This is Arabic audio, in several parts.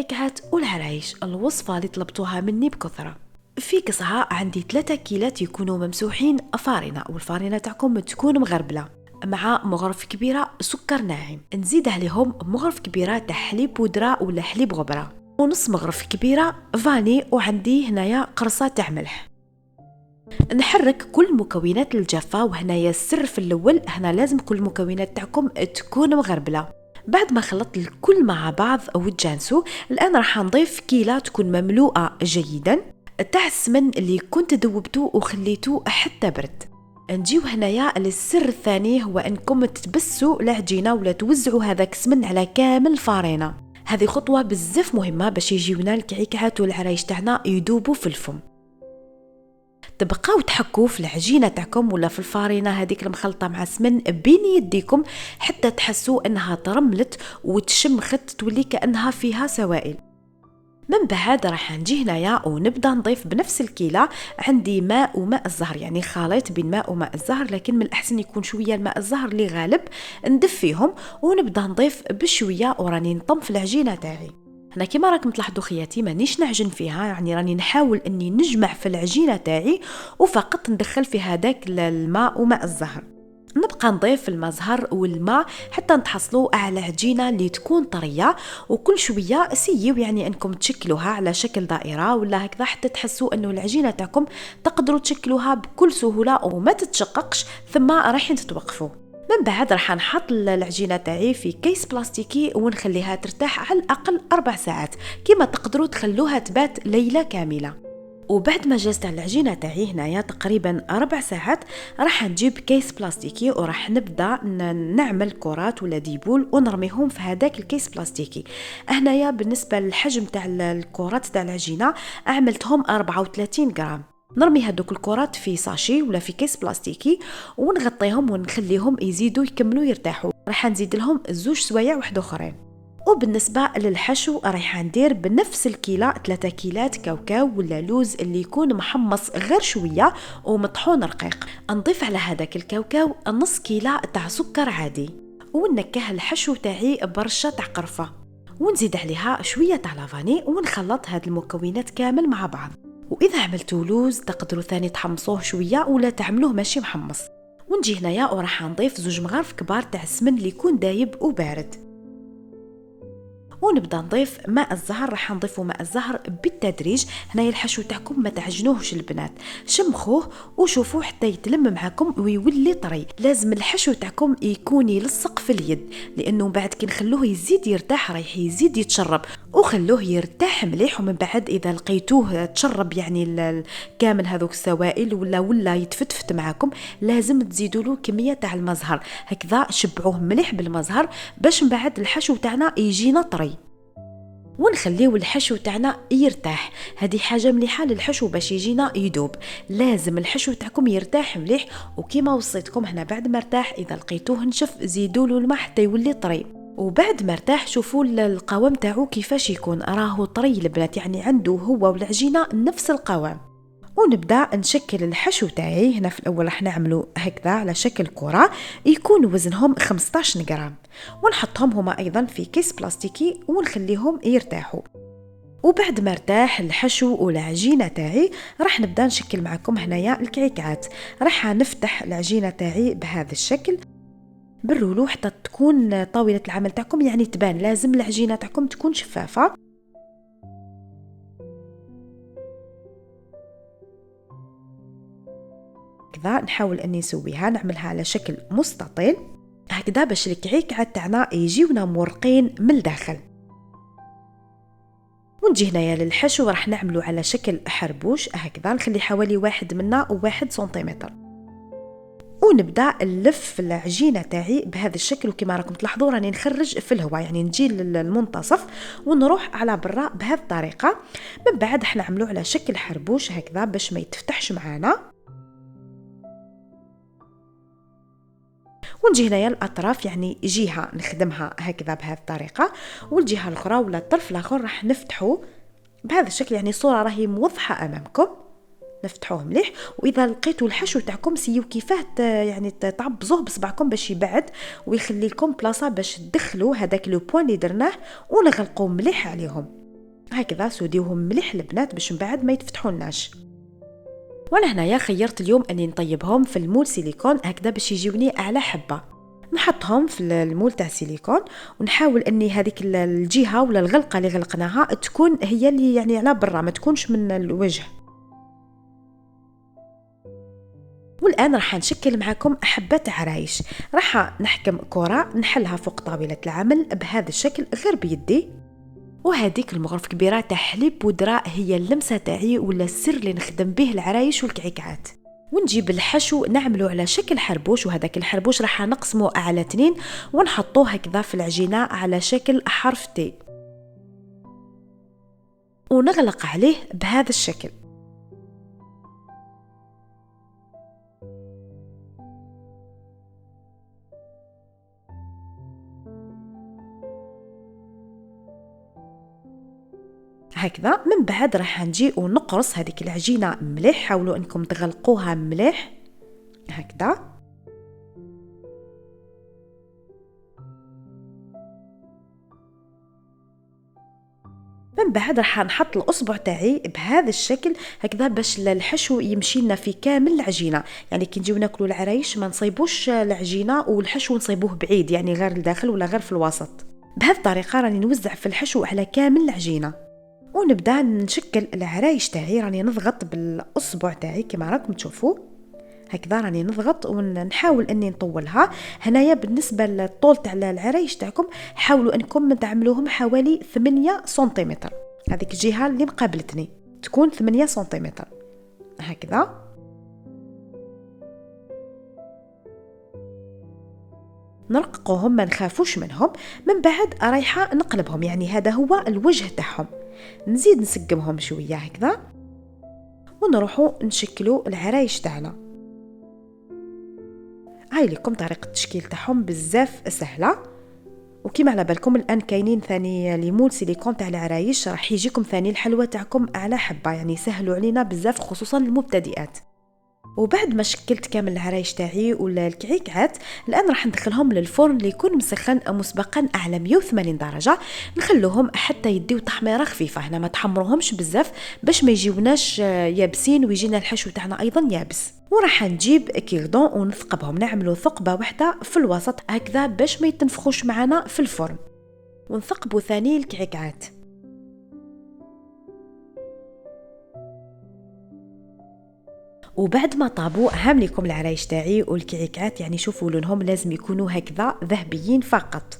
الكعكات والعرايش، الوصفة اللي طلبتوها مني بكثرة. في قصها عندي 3 كيلات يكونوا ممسوحين فارنة، والفارنة تاعكم تكون مغربلة، مع مغرف كبيرة سكر ناعم، نزيد عليهم مغرف كبيرة تاع حليب بودرة ولا حليب غبرة، ونص مغرف كبيرة فاني، وعندي هنايا قرصة تاع ملح. نحرك كل مكونات الجافة، وهنايا السر في الأول، هنا لازم كل المكونات تاعكم تكون مغربلة. بعد ما خلطت الكل مع بعض وتجانسوا، الآن راح نضيف كيلة تكون مملوءة جيدا تاع السمن اللي كنت ذوبتوه وخليتوه حتى برد. نجيو هنايا السر الثاني، هو انكم تبسوا العجينة ولا توزعوا هذاك السمن على كامل الفارينة. هذه خطوة بزاف مهمة باش يجيونا الكعكات والعرايش تاعنا يذوبوا في الفم. تبقاو تحكوا في العجينه تاعكم ولا في الفارينه هذيك المخلطه مع السمن بين يديكم حتى تحسوا انها ترملت وتشمخت، تولي كانها فيها سوائل. من بعد راح نجي هنايا ونبدا نضيف بنفس الكيله، عندي ماء وماء الزهر، يعني خليط بين ماء وماء الزهر، لكن من الاحسن يكون شويه الماء الزهر اللي غالب. ندفيهم ونبدا نضيف بشويه، وراني نطم في العجينه تاعي. أنا كما راكم تلاحظوا خياتي مانيش نعجن فيها، يعني راني نحاول أني نجمع في العجينة تاعي وفقط ندخل في هذاك الماء وماء الزهر. نبقى نضيف الماء الزهر والماء حتى نتحصلوا على عجينة اللي تكون طرية، وكل شوية سيو يعني أنكم تشكلوها على شكل دائرة ولا هكذا، حتى تحسوا أنه العجينة تاعكم تقدروا تشكلوها بكل سهولة وما تتشققش، ثم راح تتوقفوا. من بعد راح نحط العجينه تاعي في كيس بلاستيكي ونخليها ترتاح على الاقل 4 ساعات، كما تقدروا تخلوها تبات ليله كامله. وبعد ما جازت العجينه تاعي هنايا تقريبا 4 ساعات، راح نجيب كيس بلاستيكي وراح نبدا نعمل كرات ولا ديبول ونرميهم في هذاك الكيس بلاستيكي. هنايا بالنسبه للحجم تاع الكرات تاع العجينه عملتهم 34 غرام. نرمي هذوك الكرات في ساشي ولا في كيس بلاستيكي ونغطيهم ونخليهم يزيدوا يكملوا يرتاحوا. راح نزيد لهم 2 سوايع واحد اخرين. وبالنسبه للحشو راح ندير بنفس الكيلة 3 كيلات كاوكاو ولا لوز اللي يكون محمص غير شويه ومطحون رقيق. نضيف على هذاك الكاوكاو نص كيلة تاع سكر عادي، ونكه الحشو تاعي برشه تاع قرفه، ونزيد عليها شويه تاع لافاني، ونخلط هاد المكونات كامل مع بعض. وإذا عملتوا لوز تقدروا ثاني تحمصوه شوية ولا تعملوه ماشي محمص. ونجي هنايا وراح نضيف 2 مغارف كبار تاع السمن اللي يكون دايب وبارد، ونبدا نضيف ماء الزهر. راح نضيفوا ماء الزهر بالتدريج. هنايا الحشو تاعكم ما تعجنوهش البنات، شمخوه وشوفوه حتى يتلم معكم ويولي طري. لازم الحشو تاعكم يكون يلصق في اليد، لانه بعد كي نخلوه يزيد يرتاح رايح يزيد يتشرب، وخلوه يرتاح مليح. ومن بعد اذا لقيتوه تشرب يعني كامل هذوك السوائل ولا يتفتفت معكم، لازم تزيدوا له كميه تاع المزهر، هكذا شبعوه مليح بالمزهر باش من بعد الحشو تاعنا يجينا طري. ونخليو الحشو تاعنا يرتاح، هذه حاجه مليحه للحشو باش يجينا يدوب. لازم الحشو تاعكم يرتاح مليح، وكما وصيتكم هنا بعد ما ارتاح اذا لقيتوه نشف زيدوا له الماء حتى يولي طري. وبعد ما ارتاح شوفوا القوام تاعو كيفاش يكون، راهو طري البنات، يعني عنده هو والعجينه نفس القوام. ونبدا نشكل الحشو تاعي. هنا في الاول راح نعملو هكذا على شكل كره، يكون وزنهم 15 غرام، ونحطهم هما ايضا في كيس بلاستيكي ونخليهم يرتاحوا. وبعد ما ارتاح الحشو والعجينه تاعي راح نبدا نشكل معكم هنايا الكعكات. راح نفتح العجينه تاعي بهذا الشكل بالرولو حتى تكون طاوله العمل تاعكم يعني تبان. لازم العجينه تاعكم تكون شفافه. كذا نحاول اني نسويها، نعملها على شكل مستطيل هكذا باش الكعكات تاعنا يجيونا مرقين من الداخل. ونجي هنايا للحشو راح نعملو على شكل حربوش هكذا، نخلي حوالي 1 منا و1 سنتيمتر، ونبدا نلف العجينه تاعي بهذا الشكل. وكما راكم تلاحظوا راني نخرج في الهواء، يعني نجي للمنتصف ونروح على برا بهذه الطريقه. من بعد راح نعملو على شكل حربوش هكذا باش ما يتفتحش معانا. ونجي هنايا الاطراف، يعني جهه نخدمها هكذا بهذه الطريقه، والجهه الاخرى ولا الطرف الاخر راح نفتحه بهذا الشكل. يعني الصوره راهي موضحه امامكم، نفتحوه مليح. واذا لقيتوا الحشو تاعكم سيو كيفاه يعني تعبزوه بصبعكم باش يبعد ويخلي لكم بلاصه باش تدخلوا هذاك لو بوين اللي درناه ونغلقوا مليح عليهم. هكذا سوديوهم مليح البنات باش من بعد ما يتفتحولناش. وانا هنايا خيرت اليوم اني نطيبهم في المول سيليكون هكذا باش يجيوني اعلى حبه. نحطهم في المول تاع سيليكون ونحاول اني هذيك الجهه ولا الغلقه اللي غلقناها تكون هي اللي يعني على برا، ما تكونش من الوجه. والآن راح نشكل معكم حبات عرايش. راح نحكم كرة نحلها فوق طاولة العمل بهذا الشكل غير بيدي، وهذيك المغرف كبيرة تاع حليب بودرة هي اللمسة تاعي ولا السر اللي نخدم به العرايش والكعكات. ونجيب الحشو نعمله على شكل حربوش، وهذاك الحربوش راح نقسمه على 2 ونحطوه هكذا في العجينة على شكل حرف تي، ونغلق عليه بهذا الشكل. هكذا من بعد راح نجي ونقرص هذيك العجينة مليح. حاولوا انكم تغلقوها مليح هكذا. من بعد راح نحط الاصبع تاعي بهذا الشكل هكذا باش الحشو يمشي لنا في كامل العجينه. يعني كي نجيو ناكلوا العرايش ما نصيبوش العجينه والحشو نصيبوه بعيد، يعني غير الداخل ولا غير في الوسط. بهذه الطريقه راني نوزع في الحشو على كامل العجينه، ونبدا نشكل العرايش تاعي. راني نضغط بالاصبع تاعي كما راكم تشوفوا هكذا، راني نضغط ونحاول اني نطولها. هنايا بالنسبه للطول تاع العرايش تاعكم حاولوا انكم تعملوهم حوالي 8 سنتيمتر. هذيك الجهه اللي مقابلتني تكون 8 سنتيمتر هكذا. نرققوهم ما نخافوش منهم. من بعد رايحه نقلبهم، يعني هذا هو الوجه تاعهم. نزيد نسقمهم شويه هكذا ونروحوا نشكلوا العرايش تاعنا. هاي لكم طريقه التشكيل تاعهم بزاف سهله. وكما على بالكم الان كاينين ثاني ليمول سيليكون تاع العرايش، راح يجيكم ثاني الحلوه تاعكم على حبه، يعني سهلوا علينا بزاف خصوصا المبتدئات. وبعد ما شكلت كامل العرايش تاعي ولا الكعكات، الان راح ندخلهم للفرن اللي يكون مسخن مسبقا على 180 درجه. نخلوهم حتى يديو تحميره خفيفه، هنا ما تحمروهمش بزاف باش ما يجيوناش يابسين ويجينا الحشو تاعنا ايضا يابس. وراح نجيب كيردون ونثقبهم، نعملوا ثقبه واحده في الوسط هكذا باش ما يتنفخوش معنا في الفرن. ونثقبوا ثاني الكعكات. وبعد ما طابوا هام لكم العرايش تاعي والكعكات، يعني شوفوا لونهم لازم يكونوا هكذا ذهبيين فقط.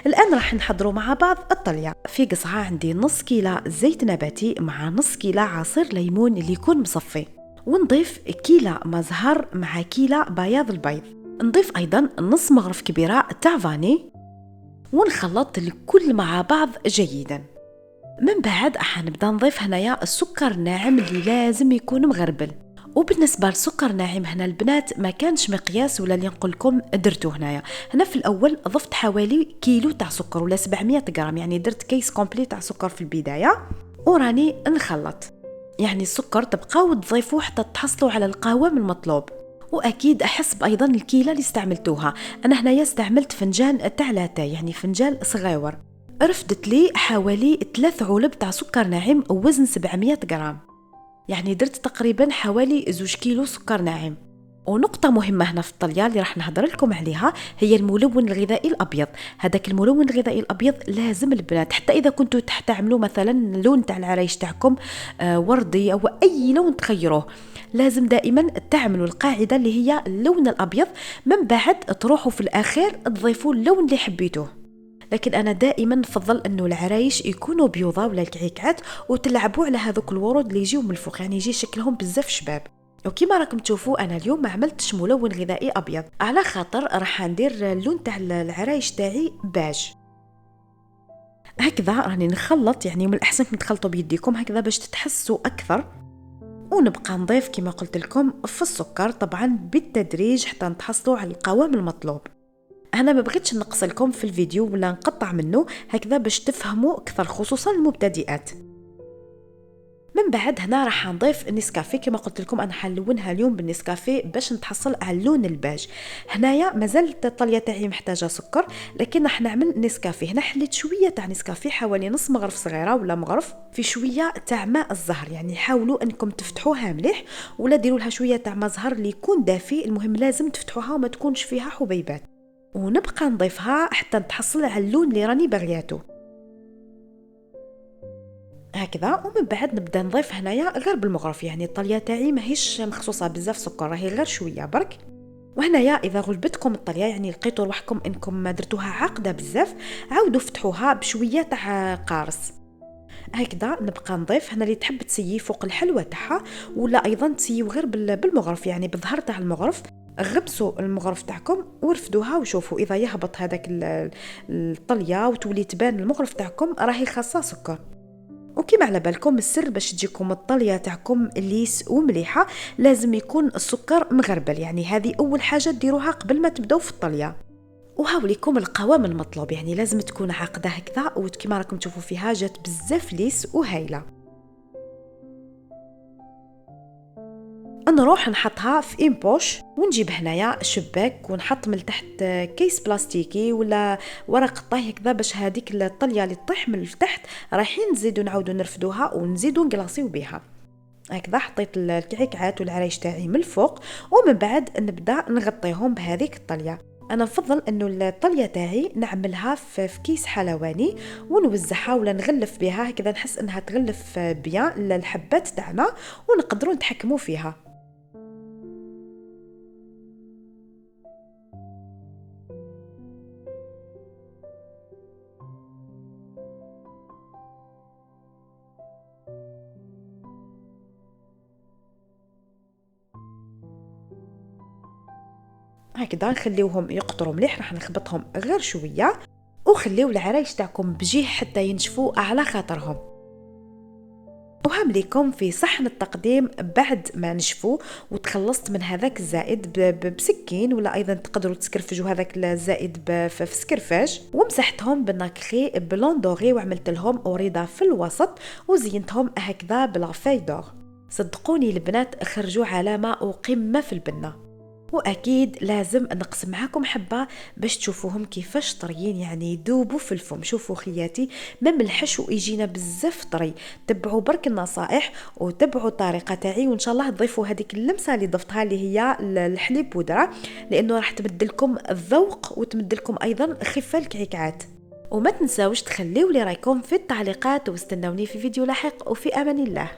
الان راح نحضروا مع بعض الطليه. في قصعه عندي نص كيلو زيت نباتي مع نص كيلو عصير ليمون اللي يكون مصفي، ونضيف كيلو مزهر مع كيلو بياض البيض. نضيف ايضا نص مغرف كبيره تاع فاني، ونخلط الكل مع بعض جيدا. من بعد حنبدا نضيف هنايا السكر الناعم اللي لازم يكون مغربل. وبالنسبه للسكر ناعم هنا البنات ما كانش مقياس ولا اللي نقول لكم درتو هنايا. هنا في الاول ضفت حوالي كيلو تاع سكر ولا 700 غرام، يعني درت كيس كومبلي تاع سكر في البدايه. وراني نخلط، يعني السكر تبقاو تضيفوه حتى تحصلوا على القوام المطلوب. واكيد احسب ايضا الكيله اللي استعملتوها. انا هنايا استعملت فنجان تاع لاتاي، يعني فنجان صغير. رفدت لي حوالي 3 علب تاع سكر ناعم ووزن 700 غرام، يعني درت تقريبا حوالي 2 كيلو سكر ناعم. ونقطة مهمة هنا في الطلية اللي راح نهضر لكم عليها هي الملون الغذائي الأبيض. هذاك الملون الغذائي الأبيض لازم البنات، حتى إذا كنتوا تعملوا مثلا اللون تاع العرايش تاعكم وردي أو أي لون تخيروه، لازم دائما تعملوا القاعدة اللي هي اللون الأبيض. من بعد تروحوا في الأخير تضيفوا اللون اللي حبيتوه. لكن أنا دائما نفضل أنه العرايش يكونوا بيضة ولا الكعكات وتلعبوا على هذوك الورود اللي يجيو من الفوق، يعني يجي شكلهم بزاف شباب. وكما راكم تشوفوا أنا اليوم ما عملتش ملون غذائي أبيض، على خاطر راح ندير اللون تاع العرايش تاعي باج. هكذا راني نخلط، يعني من الأحسن تخلطوا بيديكم هكذا باش تتحسوا أكثر. ونبقى نضيف كما قلت لكم في السكر طبعا بالتدريج حتى نتحصلوا على القوام المطلوب. أنا ما بغيتش نقص لكم في الفيديو ولا نقطع منه هكذا باش تفهموا أكثر خصوصا المبتدئات. من بعد هنا راح نضيف النسكافيه. كما قلت لكم انا حنلونها اليوم بالنسكافيه باش نتحصل على اللون الباج. هنايا مازالت الطليه تاعي محتاجه سكر، لكن راح نعمل نسكافيه. هنا حليت شويه تاع نسكافيه، حوالي نص مغرف صغيره ولا مغرف، في شويه تاع ماء الزهر. يعني حاولوا انكم تفتحوها مليح، ولا ديروا لها شويه تاع ماء زهر اللي يكون دافي. المهم لازم تفتحوها وما تكونش فيها حبيبات، ونبقى نضيفها حتى نتحصل على اللون اللي راني بغياته هكذا. ومن بعد نبدا نضيف هنايا غير بالمغرف. يعني الطليه تاعي ماهيش مخصوصه بزاف سكر، راهي غير شويه برك. وهنايا اذا غلبتكم الطليه، يعني لقيتوا روحكم انكم ما درتوها عاقده بزاف، عاودوا فتحوها بشويه تاع قارص هكذا. نبقى نضيف هنا اللي تحب تسيي فوق الحلوه تاعها، ولا ايضا تسيو غير بالمغرف، يعني بالظهر تاع المغرف. غمسوا المغرف تاعكم ورفدوها وشوفوا اذا يهبط هذاك الطليه وتولي تبان المغرف تاعكم راهي خاصه سكر. وكما على بالكم السر باش تجيكم الطليه تاعكم ليس ومليحه لازم يكون السكر مغربل. يعني هذه اول حاجه ديروها قبل ما تبداو في الطليه. وهاوليكم القوام المطلوب، يعني لازم تكون عاقده هكذا، وكما راكم تشوفوا فيها جات بزاف ليس وهايله. نروح نحطها في ان بوش، ونجيب هنايا شباك ونحط من تحت كيس بلاستيكي ولا ورق طهي هكذا، باش هذيك الطليه اللي تطيح من التحت رايحين نزيدو نعاودو نرفدوها ونزيدو نقلاصيو بها هكذا. حطيت الكعكعات والعرايش تاعي من الفوق، ومن بعد نبدا نغطيهم بهذيك الطليه. انا نفضل انه الطليه تاعي نعملها في كيس حلواني ونوزعها ولا نغلف بها هكذا، نحس انها تغلف بيان الحبات تاعنا ونقدروا نتحكموا فيها. هكذا نخليوهم يقطروا مليح، راح نخبطهم غير شويه، وخليو العرايش تاعكم بجيه حتى ينشفوا على خاطرهم. وهم ليكم في صحن التقديم بعد ما نشفوا وتخلصت من هذاك الزائد بسكين، ولا ايضا تقدروا تسكرفجوا هذاك الزائد في سكرفاج، ومسحتهم بالناكخي بلون دوري، وعملت لهم اوريدا في الوسط وزينتهم هكذا بالغفاي دور. صدقوني البنات خرجوا علامه وقمه في البنه. واكيد لازم نقسم معاكم حبه باش تشوفوهم كيفاش طريين، يعني يذوبوا في الفم. شوفوا خياتي ما ملحش ويجينا بزاف طري. تبعوا برك النصائح وتبعوا الطريقه تاعي، وان شاء الله تضيفوا هذيك اللمسه اللي ضفتها اللي هي الحليب بودره، لانه راح تبدلكم الذوق وتمدلكم ايضا خفه الكعكعات. وما تنساوش تخليوا لي رايكم في التعليقات، واستنوني في فيديو لاحق، وفي امان الله.